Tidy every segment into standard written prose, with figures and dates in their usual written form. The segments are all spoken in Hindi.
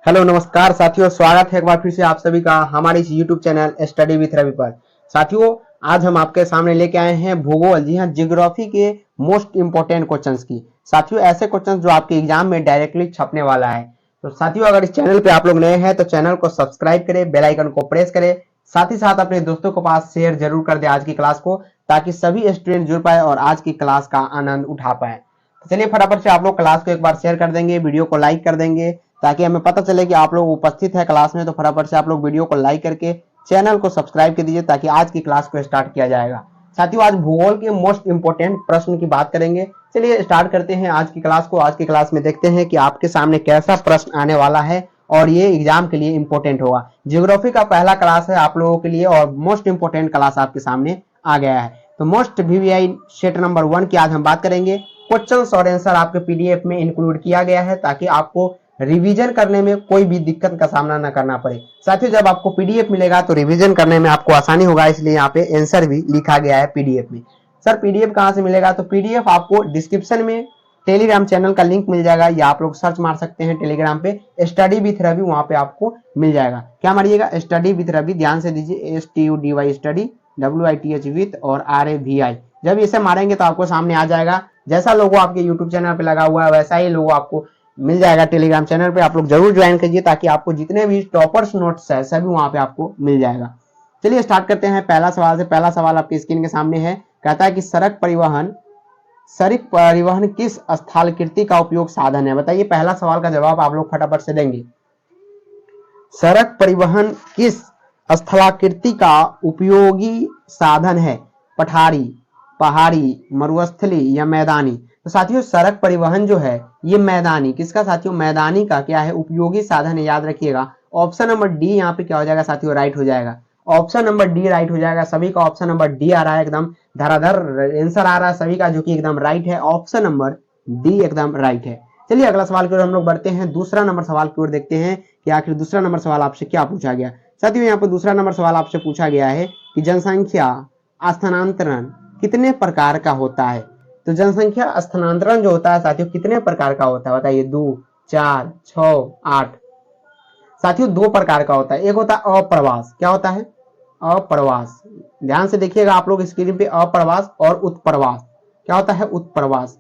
हेलो नमस्कार साथियों, स्वागत है एक बार फिर से आप सभी का हमारे इस YouTube channel study with Ravi पर। साथियों, आज हम आपके सामने लेके आए हैं भूगोल, जी हाँ, ज्योग्राफी के मोस्ट इंपोर्टेंट क्वेश्चंस की। साथियों, ऐसे क्वेश्चंस जो आपके एग्जाम में डायरेक्टली छपने वाला है। तो साथियों, अगर इस चैनल पे आप लोग नए हैं तो चैनल को सब्सक्राइब करें, बेल आइकन को प्रेस करें, साथ ही साथ अपने दोस्तों के पास शेयर जरूर कर दे आज की क्लास को, ताकि सभी स्टूडेंट जुड़ पाए और आज की क्लास का आनंद उठा पाए। तो चलिए फटाफट से आप लोग क्लास को एक बार शेयर कर देंगे, वीडियो को लाइक कर देंगे, ताकि हमें पता चले कि आप लोग उपस्थित है क्लास में। तो फटाफट से आप लोग वीडियो को लाइक करके चैनल को सब्सक्राइब कर दीजिए, ताकि आज की क्लास को स्टार्ट किया जाएगा। साथियों, आज भूगोल के मोस्ट इंपोर्टेंट प्रश्न की बात करेंगे। चलिए स्टार्ट करते हैं आज की क्लास को। आज की क्लास में देखते हैं कि आपके सामने कैसा प्रश्न आने वाला है और ये एग्जाम के लिए इंपॉर्टेंट होगा। ज्योग्राफी का पहला क्लास है आप लोगों के लिए और मोस्ट इंपोर्टेंट क्लास आपके सामने आ गया है। तो मोस्ट वीवीआई सेट नंबर 1 की आज हम बात करेंगे। क्वेश्चंस और आंसर आपके पीडीएफ में इंक्लूड किया गया है, ताकि आपको रिवीजन करने में कोई भी दिक्कत का सामना न करना पड़े। साथियों, जब आपको पीडीएफ मिलेगा तो रिवीजन करने में आपको आसानी होगा, इसलिए यहाँ पे आंसर भी लिखा गया है पीडीएफ में। सर, पीडीएफ कहाँ से मिलेगा? तो पीडीएफ आपको डिस्क्रिप्शन में टेलीग्राम चैनल का लिंक मिल जाएगा, या आप लोग सर्च मार सकते हैं टेलीग्राम पे स्टडी विथ रवि, वहां पे आपको मिल जाएगा। क्या मारिएगा? स्टडी विथ रवि, ध्यान से दीजिए, STUDY स्टडी, WITH विथ और RAVI। जब इसे मारेंगे तो आपको सामने आ जाएगा। जैसा लोगो आपके यूट्यूब चैनल पे लगा हुआ है वैसा ही लोगो आपको मिल जाएगा टेलीग्राम चैनल पे। आप लोग जरूर ज्वाइन कीजिए, ताकि आपको जितने भी टॉपर्स नोट्स है सभी वहां पे आपको मिल जाएगा। चलिए स्टार्ट करते हैं पहला सवाल से। पहला सवाल आपकी स्क्रीन के सामने है। कहता है कि सड़क परिवहन किस स्थलाकृति का उपयोग साधन है? बताइए, पहला सवाल का जवाब आप लोग फटाफट से देंगे। सड़क परिवहन किस स्थलाकृति का उपयोगी साधन है? पठारी, पहाड़ी, मरुस्थली या मैदानी? तो साथियों, सड़क परिवहन जो है ये मैदानी, किसका साथियों? मैदानी का क्या है? उपयोगी साधन है, याद रखिएगा। ऑप्शन नंबर डी यहाँ पे क्या हो जाएगा साथियों? राइट हो जाएगा। ऑप्शन नंबर डी राइट हो जाएगा। सभी का ऑप्शन नंबर डी आ रहा है, एकदम धराधर आंसर आ रहा है सभी का, जो कि एकदम राइट है। ऑप्शन नंबर डी एकदम राइट है। चलिए अगला सवाल की ओर हम लोग बढ़ते हैं। दूसरा नंबर सवाल की ओर देखते हैं कि आखिर दूसरा नंबर सवाल आपसे क्या पूछा गया। साथियों, यहाँ पर दूसरा नंबर सवाल आपसे पूछा गया है कि जनसंख्या स्थानांतरण कितने प्रकार का होता है? तो जनसंख्या स्थानांतरण जो होता है साथियों कितने प्रकार का होता है? बताइए। 2, 4, 6, 8। साथियों, 2 प्रकार का होता है। एक होता है अप्रवास। क्या होता है? अप्रवास। ध्यान से देखिएगा आप लोग स्क्रीन पे, अप्रवास और उत्प्रवास। क्या होता है? उत्प्रवास।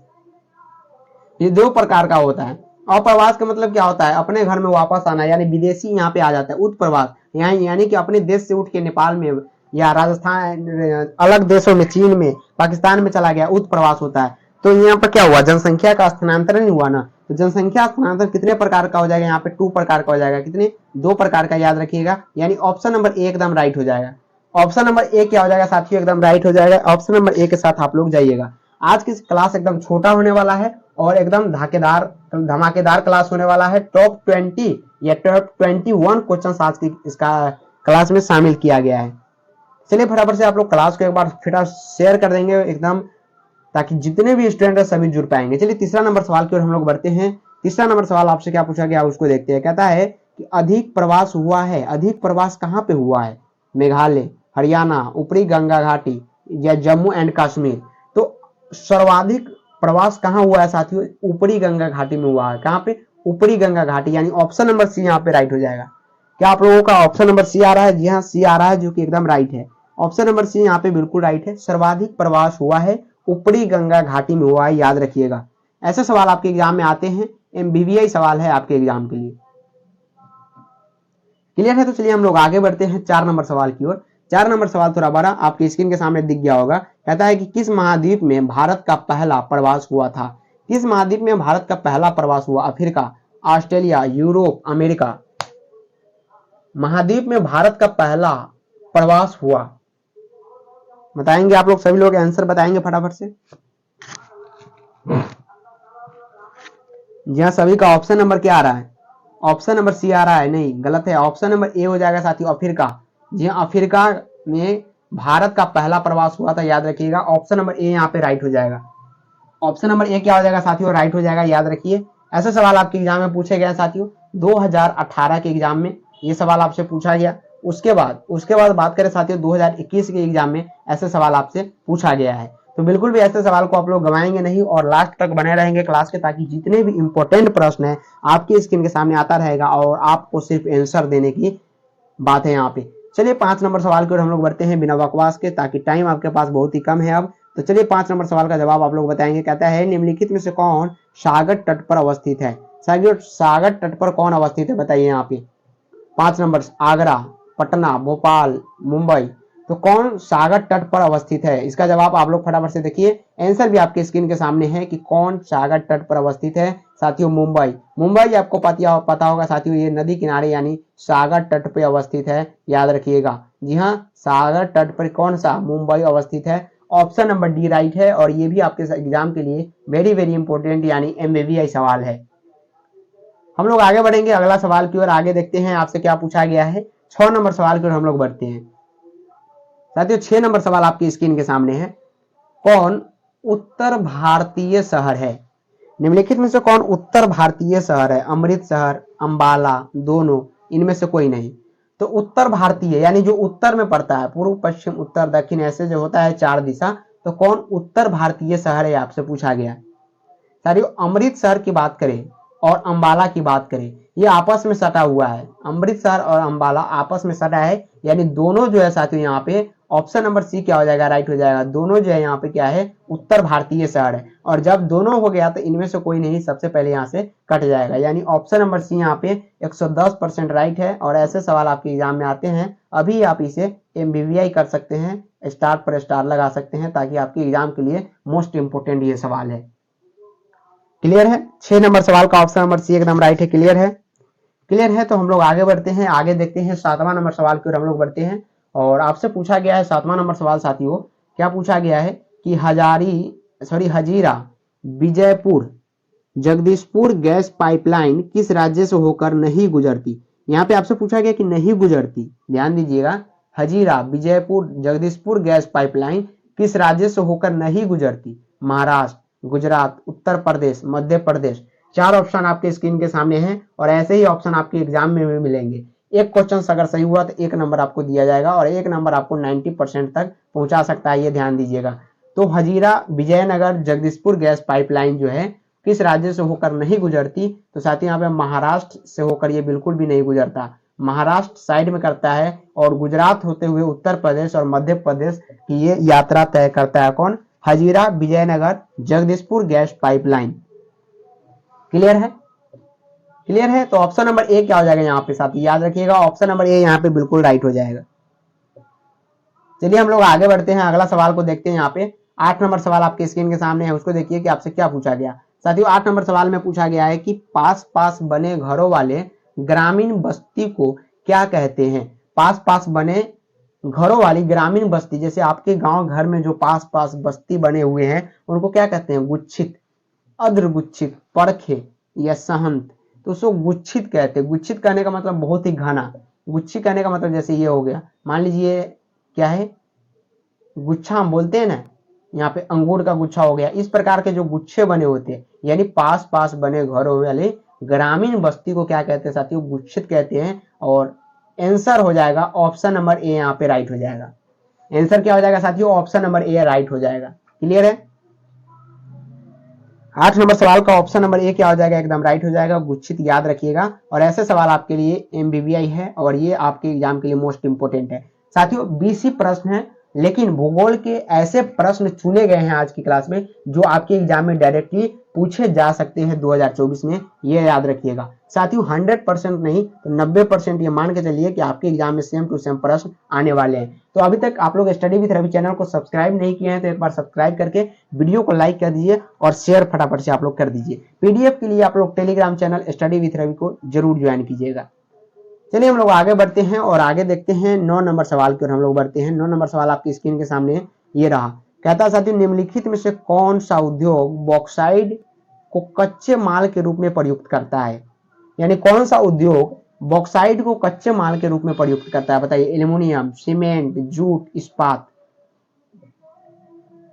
ये 2 प्रकार का होता है। अप्रवास का मतलब क्या होता है? अपने घर में वापस आना, यानी विदेशी यहाँ पे आ जाता है। उत्प्रवास यानी कि अपने देश से उठ के नेपाल में या राजस्थान, अलग देशों में, चीन में, पाकिस्तान में चला गया, उत्प्रवास होता है। तो यहाँ पर क्या हुआ? जनसंख्या का स्थानांतरण ही हुआ ना। तो जनसंख्या स्थानांतरण कितने प्रकार का हो जाएगा? यहाँ पे 2 प्रकार का हो जाएगा। कितने? 2 प्रकार का, याद रखिएगा। यानी ऑप्शन नंबर ए एकदम राइट हो जाएगा। ऑप्शन नंबर ए क्या हो जाएगा साथियों? एकदम राइट हो जाएगा। ऑप्शन नंबर ए के साथ आप लोग जाइएगा। आज की क्लास एकदम छोटा होने वाला है और एकदम धमाकेदार क्लास होने वाला है। टॉप 20 या टॉप 21 क्वेश्चन आज की इसका क्लास में शामिल किया गया है। चलिए फटाफट से आप लोग क्लास को एक बार फिर शेयर कर देंगे एकदम, ताकि जितने भी स्टूडेंट है सभी जुड़ पाएंगे। चलिए तीसरा नंबर सवाल की ओर हम लोग बढ़ते हैं। तीसरा नंबर सवाल आपसे क्या पूछा गया उसको देखते हैं। कहता है कि अधिक प्रवास हुआ है। अधिक प्रवास कहाँ पे हुआ है? मेघालय, हरियाणा, ऊपरी गंगा घाटी या जम्मू एंड कश्मीर? तो सर्वाधिक प्रवास कहाँ हुआ है साथियों? ऊपरी गंगा घाटी में हुआ है। कहाँ पे? ऊपरी गंगा घाटी, यानी ऑप्शन नंबर सी यहाँ पे राइट हो जाएगा। क्या आप लोगों का ऑप्शन नंबर सी आ रहा है? जी हाँ, सी आ रहा है, जो कि एकदम राइट है। ऑप्शन नंबर सी यहाँ पे बिल्कुल राइट है। सर्वाधिक प्रवास हुआ है ऊपरी गंगा घाटी में हुआ है, याद रखिएगा। ऐसे सवाल आपके एग्जाम में आते हैं। MBBI सवाल है आपके एग्जाम के लिए। क्लियर है? तो चलिए हम लोग आगे बढ़ते हैं 4 नंबर सवाल की ओर। 4 नंबर सवाल थोड़ा बड़ा आपकी स्क्रीन के सामने दिख गया होगा। कहता है कि किस महाद्वीप में भारत का पहला प्रवास हुआ था? किस महाद्वीप में भारत का पहला प्रवास हुआ? Africa, Australia, Europe, America? महाद्वीप में भारत का पहला प्रवास हुआ, बताएंगे आप लोग? सभी लोग आंसर बताएंगे फटाफट से। जी हाँ, सभी का ऑप्शन नंबर क्या आ रहा है? ऑप्शन नंबर सी आ रहा है। नहीं, गलत है। ऑप्शन नंबर ए हो जाएगा साथियों, अफ्रीका। जी हाँ, अफ्रीका में भारत का पहला प्रवास हुआ था, याद रखिएगा। ऑप्शन नंबर ए यहाँ पे राइट हो जाएगा। ऑप्शन नंबर ए क्या हो जाएगा साथियों? राइट हो जाएगा, याद रखिए। ऐसे सवाल आपके एग्जाम में पूछे गए साथियों। 2018 के एग्जाम में ये सवाल आपसे पूछा गया। उसके बाद बात करें साथियों 2021 के एग्जाम में ऐसे सवाल आपसे पूछा गया है। तो बिल्कुल भी ऐसे सवाल को आप लोग गवाएंगे नहीं और लास्ट तक बने रहेंगे क्लास के, ताकि जितने भी इंपॉर्टेंट प्रश्न है आपकी स्क्रीन के सामने आता रहेगा और आपको सिर्फ आंसर देने की बात है यहाँ पे। चलिए 5 नंबर सवाल की ओर हम लोग बढ़ते हैं बिना बकवास के, ताकि टाइम आपके पास बहुत ही कम है अब। तो चलिए 5 नंबर सवाल का जवाब आप लोग बताएंगे। कहता है निम्नलिखित में से कौन सागर तट पर अवस्थित है? सागर तट पर कौन अवस्थित है बताइए यहाँ पे। 5 नंबर, आगरा, पटना, भोपाल, मुंबई। तो कौन सागर तट पर अवस्थित है? इसका जवाब आप लोग फटाफट से देखिए। आंसर भी आपके स्क्रीन के सामने है कि कौन सागर तट पर अवस्थित है। साथियों मुंबई। मुंबई आपको पता होगा साथियों, ये नदी किनारे यानी सागर तट पर अवस्थित है, याद रखिएगा। जी हाँ, सागर तट पर कौन सा? मुंबई अवस्थित है। ऑप्शन नंबर डी राइट है और ये भी आपके एग्जाम के लिए वेरी वेरी इंपॉर्टेंट यानी MBBI सवाल है। हम लोग आगे बढ़ेंगे अगला सवाल की ओर। आगे देखते हैं आपसे क्या पूछा गया है। 6 नंबर सवाल की ओर हम लोग बढ़ते हैं। साथियों 6 नंबर सवाल आपकी स्क्रीन के सामने है। कौन उत्तर भारतीय शहर है? निम्नलिखित में से कौन उत्तर भारतीय शहर है? अमृतसर, अंबाला, दोनों, इनमें से कोई नहीं। तो उत्तर भारतीय यानी जो उत्तर में पड़ता है, पूर्व पश्चिम उत्तर दक्षिण ऐसे जो होता है 4 दिशा, तो कौन उत्तर भारतीय शहर है आपसे पूछा गया। साथियों अमृतसर की बात करें और अंबाला की बात करें, ये आपस में सटा हुआ है। अमृतसर और अंबाला आपस में सटा है, यानी दोनों जो है साथियों यहाँ पे ऑप्शन नंबर सी क्या हो जाएगा? राइट हो जाएगा। दोनों जो है यहाँ पे क्या है? उत्तर भारतीय शहर है। और जब दोनों हो गया तो इनमें से कोई नहीं, सबसे पहले यहाँ से कट जाएगा, यानी ऑप्शन नंबर सी यहाँ पे 110% राइट है। और ऐसे सवाल आपके एग्जाम में आते हैं, अभी आप इसे MBBI कर सकते हैं, स्टार पर स्टार लगा सकते हैं, ताकि आपके एग्जाम के लिए मोस्ट इंपोर्टेंट ये सवाल है। क्लियर है? 6 नंबर सवाल का ऑप्शन नंबर सी एकदम राइट है। क्लियर है? क्लियर है। तो हम लोग आगे बढ़ते हैं। आगे देखते हैं 7वां नंबर सवाल की ओर हम लोग बढ़ते हैं। और आपसे पूछा गया है 7वां नंबर सवाल साथियों, क्या पूछा गया है कि हजीरा विजयपुर जगदीशपुर गैस पाइपलाइन किस राज्य से होकर नहीं गुजरती? यहाँ पे आपसे पूछा गया कि नहीं गुजरती, ध्यान दीजिएगा। हजीरा विजयपुर जगदीशपुर गैस पाइपलाइन किस राज्य से होकर नहीं गुजरती? महाराष्ट्र, गुजरात, उत्तर प्रदेश, मध्य प्रदेश। 4 ऑप्शन आपके स्क्रीन के सामने हैं और ऐसे ही ऑप्शन आपके एग्जाम में भी मिलेंगे। एक क्वेश्चन अगर सही हुआ तो 1 नंबर आपको दिया जाएगा और 1 नंबर आपको 90% तक पहुंचा सकता है, ये ध्यान दीजिएगा। तो हजीरा विजयनगर जगदीशपुर गैस पाइपलाइन जो है किस राज्य से होकर नहीं गुजरती? तो साथ ही यहाँ पे महाराष्ट्र से होकर ये बिल्कुल भी नहीं गुजरता। महाराष्ट्र साइड में करता है और गुजरात होते हुए उत्तर प्रदेश और मध्य प्रदेश की ये यात्रा तय करता है। कौन? Hazira Vijaynagar Jagdishpur gas pipeline. Clear है? क्लियर है। तो ऑप्शन नंबर ए क्या हो जाएगा यहाँ पे साथी, याद रखिएगा ऑप्शन नंबर ए यहाँ पे बिल्कुल राइट हो जाएगा। चलिए हम लोग आगे बढ़ते हैं, अगला सवाल को देखते हैं। यहाँ पे 8 नंबर सवाल आपके स्क्रीन के सामने है, उसको देखिए कि आपसे क्या पूछा गया। साथियों 8 नंबर सवाल में पूछा गया है कि पास पास बने घरों वाले ग्रामीण बस्ती को क्या कहते हैं? पास पास बने घरों वाली ग्रामीण बस्ती, जैसे आपके गांव घर में जो पास पास बस्ती बने हुए हैं उनको क्या कहते हैं? गुच्छित, अर्धगुच्छित, परखे या सहंत। तो उसको गुच्छित कहते हैं। गुच्छित कहने का मतलब बहुत ही घना। गुच्छी कहने का मतलब जैसे ये हो गया, मान लीजिए क्या है, गुच्छा हम बोलते हैं ना, यहाँ पे अंगूर का गुच्छा हो गया। इस प्रकार के जो गुच्छे बने होते हैं, यानी पास पास बने घरों वाले ग्रामीण बस्ती को क्या कहते हैं साथियों? गुच्छित कहते हैं। और आंसर हो जाएगा ऑप्शन नंबर ए, यहाँ पे राइट हो जाएगा। आंसर क्या हो जाएगा साथियों? ऑप्शन नंबर ए राइट हो जाएगा। क्लियर है? 8 नंबर सवाल का ऑप्शन नंबर ए क्या हो जाएगा? एकदम राइट हो जाएगा, गुच्छित, याद रखिएगा। और ऐसे सवाल आपके लिए MBBI है और ये आपके एग्जाम के लिए मोस्ट इंपोर्टेंट है। साथियों 20 ही प्रश्न है, लेकिन भूगोल के ऐसे प्रश्न चुने गए हैं आज की क्लास में जो आपके एग्जाम में डायरेक्टली पूछे जा सकते हैं 2024 में, ये याद रखिएगा। साथियों 100% नहीं तो 90% ये मान के चलिए कि आपके एग्जाम में सेम टू सेम प्रश्न आने वाले हैं। तो अभी तक आप लोग स्टडी विद रवि चैनल को सब्सक्राइब नहीं किए हैं तो एक बार सब्सक्राइब करके वीडियो को लाइक कर दीजिए और शेयर फटाफट से आप लोग कर दीजिए। PDF के लिए आप लोग Telegram channel study with Ravi को जरूर ज्वाइन कीजिएगा। चलिए हम लोग आगे बढ़ते हैं और आगे देखते हैं 9 नंबर सवाल की ओर हम लोग बढ़ते हैं। 9 नंबर सवाल आपकी स्क्रीन के सामने ये रहा। कहता है साथियों निम्नलिखित में से कौन सा उद्योग बॉक्साइड को कच्चे माल के रूप में प्रयुक्त करता है? यानी कौन सा उद्योग बॉक्साइड को कच्चे माल के रूप में प्रयुक्त करता है? बताइए। एल्युमिनियम, सीमेंट, जूट, इस्पात।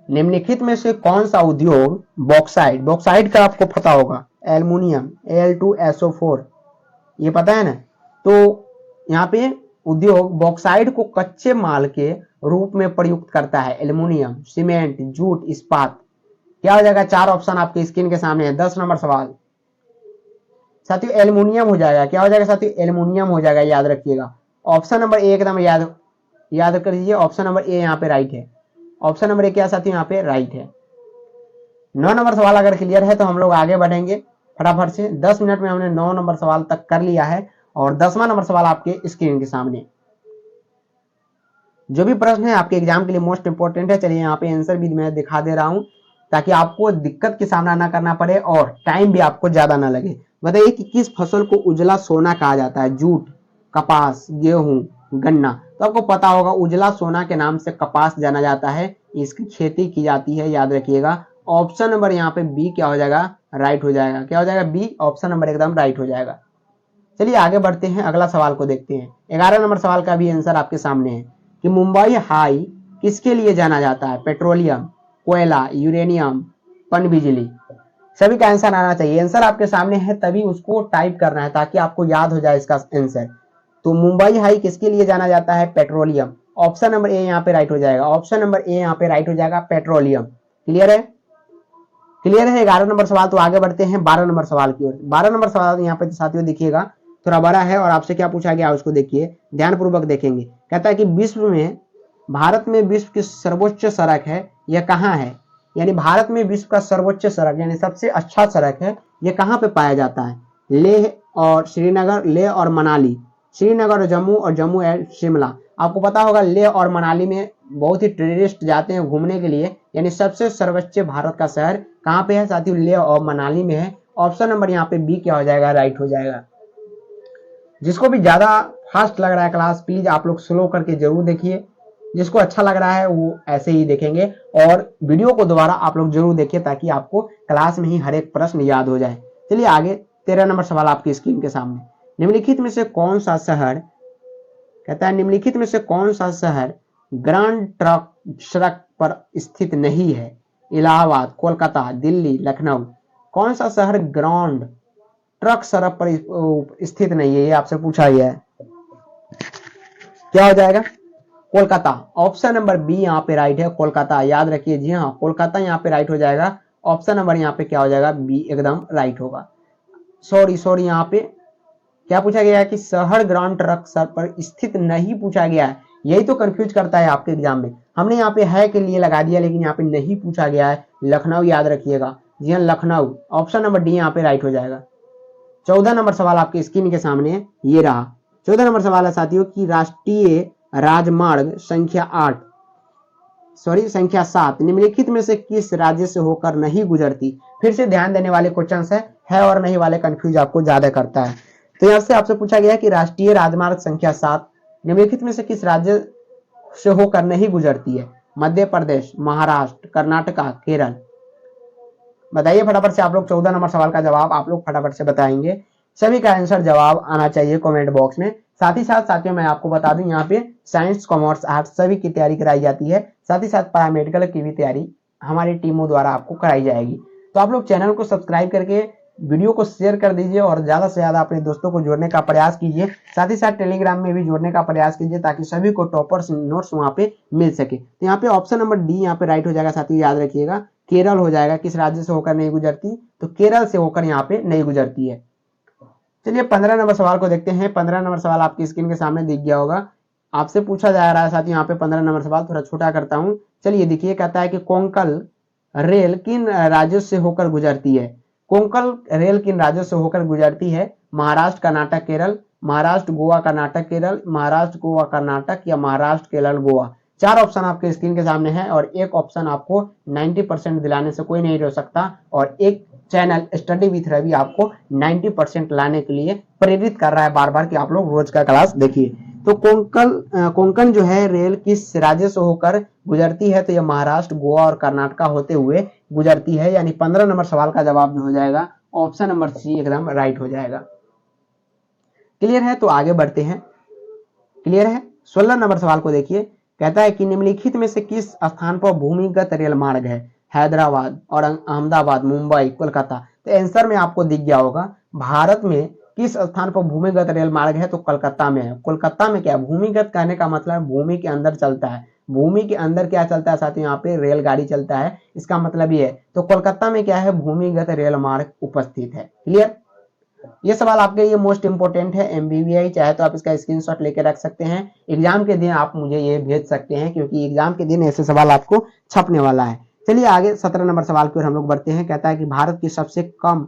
निम्नलिखित में से कौन सा उद्योग बॉक्साइड का आपको पता होगा, एल्युमिनियम Al2SO4, ये पता है ना। तो यहाँ पे उद्योग बॉक्साइट को कच्चे माल के रूप में प्रयुक्त करता है? एल्युमिनियम, सीमेंट, जूट, इस्पात। क्या हो जाएगा? 4 ऑप्शन आपके स्क्रीन के सामने है। 10 नंबर सवाल साथियों एल्युमिनियम हो जाएगा। क्या हो जाएगा साथियों? एल्युमिनियम हो जाएगा, याद रखिएगा। ऑप्शन नंबर ए एकदम याद कर लीजिए। ऑप्शन नंबर ए यहाँ पे राइट है। ऑप्शन नंबर ए क्या साथियों? यहाँ पे राइट है। 9 नंबर सवाल अगर क्लियर है तो हम लोग आगे बढ़ेंगे फटाफट से। 10 मिनट में हमने 9 नंबर सवाल तक कर लिया है और 10वां नंबर सवाल आपके स्क्रीन के सामने। जो भी प्रश्न है आपके एग्जाम के लिए मोस्ट इंपोर्टेंट है। चलिए यहाँ पे आंसर भी मैं दिखा दे रहा हूं ताकि आपको दिक्कत की सामना ना करना पड़े और टाइम भी आपको ज्यादा ना लगे। बताइए कि किस फसल को उजला सोना कहा जाता है? जूट, कपास, गेहूं, गन्ना। तो आपको पता होगा उजला सोना के नाम से कपास जाना जाता है, इसकी खेती की जाती है, याद रखिएगा। ऑप्शन नंबर यहाँ पे बी क्या हो जाएगा? राइट हो जाएगा। क्या हो जाएगा? बी ऑप्शन नंबर एकदम राइट हो जाएगा। चलिए आगे बढ़ते हैं, अगला सवाल को देखते हैं। 11 नंबर सवाल का भी आंसर आपके सामने है कि मुंबई हाई किसके लिए जाना जाता है? पेट्रोलियम, कोयला, यूरेनियम, पनबिजली। सभी का आंसर आना चाहिए। आंसर आपके सामने है तभी उसको टाइप करना है ताकि आपको याद हो जाए इसका आंसर। तो मुंबई हाई किसके लिए जाना जाता है? पेट्रोलियम। ऑप्शन नंबर ए यहाँ पे राइट हो जाएगा। ऑप्शन नंबर ए यहाँ पे राइट हो जाएगा, पेट्रोलियम। क्लियर है? क्लियर है 11 नंबर सवाल। तो आगे बढ़ते हैं 12 नंबर सवाल की ओर। 12 नंबर सवाल यहाँ पे साथियों देखिएगा थोड़ा बड़ा है और आपसे क्या पूछा गया उसको देखिए, ध्यानपूर्वक देखेंगे। कहता है कि विश्व में भारत में विश्व की सर्वोच्च सड़क है, यह कहाँ है? यानी भारत में विश्व का सर्वोच्च सड़क यानी सबसे अच्छा सड़क है, यह कहाँ पे पाया जाता है? लेह और श्रीनगर, लेह और मनाली, श्रीनगर और जम्मू एंड शिमला। आपको पता होगा लेह और मनाली में बहुत ही टूरिस्ट जाते हैं घूमने के लिए, यानी सबसे सर्वोच्च भारत का शहर कहाँ पे है साथियों? लेह और मनाली में है। ऑप्शन नंबर यहाँ पे बी क्या हो जाएगा? राइट हो जाएगा। जिसको भी ज्यादा फास्ट लग रहा है क्लास प्लीज आप लोग स्लो करके जरूर देखिए, जिसको अच्छा लग रहा है वो ऐसे ही देखेंगे और वीडियो को दोबारा आप लोग जरूर देखिए ताकि आपको क्लास में ही हर एक प्रश्न याद हो जाए। चलिए आगे 13 नंबर सवाल आपकी स्क्रीन के सामने। निम्नलिखित में से कौन सा शहर, कहता है निम्नलिखित में से कौन सा शहर ग्रांड ट्रक सड़क पर स्थित नहीं है? इलाहाबाद, कोलकाता, दिल्ली, लखनऊ। कौन सा शहर ग्रांड ट्रक सड़क पर स्थित नहीं है? ये आपसे पूछा गया है। क्या हो जाएगा? कोलकाता। ऑप्शन नंबर बी यहाँ पे राइट है, कोलकाता। याद रखिए, जी हाँ कोलकाता यहाँ पे राइट हो जाएगा। ऑप्शन नंबर यहाँ पे क्या हो जाएगा? बी एकदम राइट होगा। सॉरी यहाँ पे क्या पूछा गया है कि शहर ग्रांड ट्रक सड़क पर स्थित नहीं पूछा गया है। यही तो कंफ्यूज करता है आपके एग्जाम में। हमने यहाँ पे है के लिए लगा दिया लेकिन यहाँ पे नहीं पूछा गया है। लखनऊ याद रखिएगा, जी हाँ लखनऊ। ऑप्शन नंबर डी यहाँ पे राइट हो जाएगा। 14 नंबर सवाल आपके स्क्रीन के सामने ये रहा। 14 नंबर सवाल है साथियों कि राष्ट्रीय राजमार्ग संख्या 7 निम्नलिखित में से किस राज्य से होकर नहीं गुजरती? फिर से ध्यान देने वाले क्वेश्चन है और नहीं वाले कंफ्यूज आपको ज्यादा करता है। तो यहाँ से आपसे पूछा गया कि राष्ट्रीय राजमार्ग संख्या 7 निम्नलिखित में से किस राज्य से होकर नहीं गुजरती है? मध्य प्रदेश, महाराष्ट्र, कर्नाटका, केरल। बताइए फटाफट से आप लोग। 14 नंबर सवाल का जवाब आप लोग फटाफट से बताएंगे। सभी का आंसर जवाब आना चाहिए कमेंट बॉक्स में। साथ ही साथ साथियों मैं आपको बता दूं यहाँ पे साइंस, कॉमर्स, आर्ट्स सभी की तैयारी कराई जाती है। साथ ही साथ पैरामेडिकल की भी तैयारी हमारी टीमों द्वारा आपको कराई जाएगी। तो आप लोग चैनल को सब्सक्राइब करके वीडियो को शेयर कर दीजिए और ज्यादा से ज्यादा अपने दोस्तों को जोड़ने का प्रयास कीजिए। साथ ही साथ टेलीग्राम में भी जोड़ने का प्रयास कीजिए ताकि सभी को टॉपर्स नोट्स वहां पे मिल सके। तो यहाँ पे ऑप्शन नंबर डी यहाँ पे राइट हो जाएगा साथियों, याद रखिएगा केरल हो जाएगा। किस राज्य से होकर नहीं गुजरती? तो केरल से होकर यहाँ पे नहीं गुजरती है। चलिए 15 नंबर सवाल को देखते हैं। 15 नंबर सवाल आपकी स्क्रीन के सामने दिख गया होगा। आपसे पूछा जा रहा है साथियों यहाँ पे 15 नंबर सवाल थोड़ा छोटा करता हूँ। चलिए देखिए, कहता है कि कोंकण रेल किन राज्यों से होकर गुजरती है? कोंकण रेल किन राज्यों से होकर गुजरती है? महाराष्ट्र, कर्नाटक, केरल। महाराष्ट्र, गोवा, कर्नाटक, केरल। महाराष्ट्र, गोवा, कर्नाटक या महाराष्ट्र, केरल, गोवा। 4 ऑप्शन आपके स्क्रीन के सामने है और एक ऑप्शन आपको 90% दिलाने से कोई नहीं रोक सकता और एक चैनल स्टडी विथ रवि आपको 90% लाने के लिए प्रेरित कर रहा है बार बार कि आप लोग रोज का क्लास देखिए। तो कोंकण जो है रेल किस राज्य से होकर गुजरती है? तो यह महाराष्ट्र, गोवा और कर्नाटका होते हुए गुजरती है। यानी 15 नंबर सवाल का जवाब जो हो जाएगा ऑप्शन नंबर सी एकदम राइट हो जाएगा। क्लियर है? तो आगे बढ़ते हैं। क्लियर है? 16 नंबर सवाल को देखिए। कहता है कि निम्नलिखित में से किस स्थान पर भूमिगत रेल मार्ग है? हैदराबाद और अहमदाबाद, मुंबई, कोलकाता। तो आंसर में आपको दिख गया होगा भारत में किस स्थान पर भूमिगत रेल मार्ग है? तो कोलकाता में है। कोलकाता में क्या है? भूमिगत कहने का मतलब भूमि के अंदर चलता है। भूमि के अंदर क्या चलता है साथियों? यहाँ पे रेलगाड़ी चलता है, इसका मतलब ये है। तो कोलकाता में क्या है? भूमिगत रेल मार्ग उपस्थित है। क्लियर? ये सवाल आपके लिए मोस्ट इंपोर्टेंट है, एमबीबीआई। चाहे तो आप इसका स्क्रीनशॉट लेके रख सकते हैं, एग्जाम के दिन आप मुझे ये भेज सकते हैं, क्योंकि एग्जाम के दिन ऐसे सवाल आपको छपने वाला है। चलिए आगे 17 नंबर सवाल की ओर हम लोग बढ़ते हैं। कहता है कि भारत की सबसे कम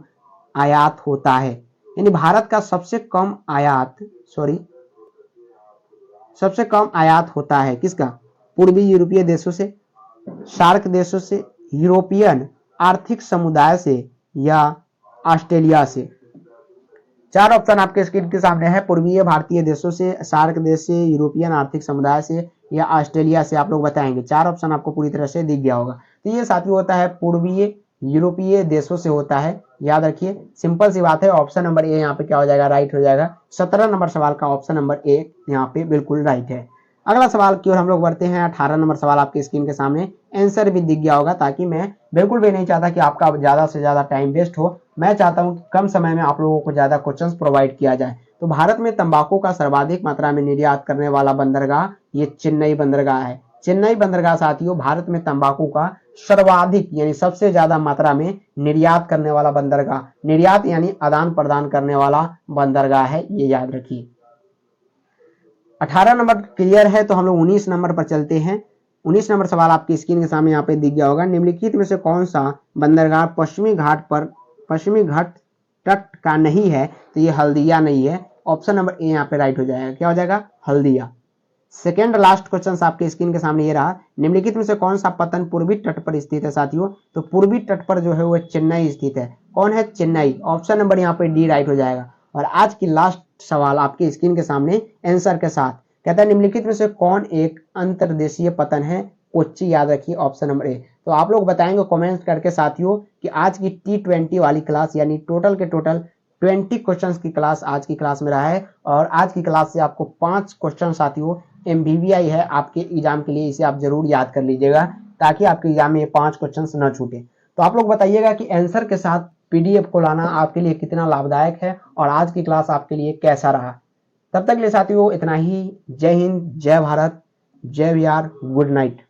आयात होता है, यानी भारत का सबसे कम आयात होता है किसका? पूर्वी यूरोपीय देशों से, सार्क देशों से, यूरोपियन आर्थिक समुदाय से, या ऑस्ट्रेलिया से। चार ऑप्शन आपके स्क्रीन के सामने है। पूर्वीय भारतीय देशों से, सार्क देश से, यूरोपियन आर्थिक समुदाय से, या ऑस्ट्रेलिया से। आप लोग बताएंगे। चार ऑप्शन आपको पूरी तरह से दिख गया होगा। तो ये साथियों होता है पूर्वीय यूरोपीय देशों से होता है। याद रखिए, सिंपल सी बात है। ऑप्शन नंबर ए यहाँ पे क्या हो जाएगा? राइट हो जाएगा। 17 नंबर सवाल का ऑप्शन नंबर ए यहाँ पे बिल्कुल राइट है। अगला सवाल की ओर हम लोग बढ़ते हैं। 18 नंबर सवाल आपके स्क्रीन के सामने, आंसर भी दिख गया होगा, ताकि मैं बिल्कुल भी नहीं चाहता कि आपका ज्यादा से ज्यादा टाइम वेस्ट हो। मैं चाहता हूं कि कम समय में आप लोगों को ज्यादा क्वेश्चंस प्रोवाइड किया जाए। तो भारत में तंबाकू का सर्वाधिक मात्रा में निर्यात करने वाला बंदरगाह ये चेन्नई बंदरगाह है। चेन्नई बंदरगाह साथियों भारत में तंबाकू का सर्वाधिक यानी सबसे ज्यादा मात्रा में निर्यात करने वाला बंदरगाह, निर्यात यानी आदान प्रदान करने वाला बंदरगाह है, ये याद रखिए। 18 नंबर क्लियर है। तो हम लोग 19 नंबर पर चलते हैं। 19 नंबर सवाल आपकी स्क्रीन के सामने यहाँ पे दिख गया होगा। निम्नलिखित में से कौन सा बंदरगाह पश्चिमी घाट तट का नहीं है? तो ये हल्दिया नहीं है। ऑप्शन नंबर ए यहाँ पे राइट हो जाएगा। क्या हो जाएगा? हल्दिया। सेकेंड लास्ट क्वेश्चन आपके स्क्रीन के सामने ये रहा। निम्नलिखित में से कौन सा पतन पूर्वी तट पर स्थित है साथियों? तो पूर्वी तट पर जो है वो चेन्नई स्थित है। कौन है? चेन्नई। ऑप्शन नंबर यहाँ पे डी राइट हो जाएगा। और आज की लास्ट सवाल आपके स्क्रीन के सामने आंसर के साथ कहता है निम्नलिखित में से कौन एक अंतर्देशीय पतन है? कोच्चि। याद रखिए ऑप्शन नंबर ए। तो आप लोग बताएंगे कमेंट करके साथियों कि आज की T20 वाली क्लास यानी टोटल के टोटल 20 क्वेश्चंस की क्लास आज की क्लास में रहा है। और आज की क्लास से आपको 5 क्वेश्चन साथियों एमबीबीआई है आपके एग्जाम के लिए, इसे आप जरूर याद कर लीजिएगा, ताकि आपके एग्जाम में ये 5 क्वेश्चन न छूटे। तो आप लोग बताइएगा कि आंसर के साथ पीडीएफ को लाना आपके लिए कितना लाभदायक है, और आज की क्लास आपके लिए कैसा रहा। तब तक के लिए साथियों इतना ही। जय हिंद, जय भारत, जय बिहार, गुड नाइट।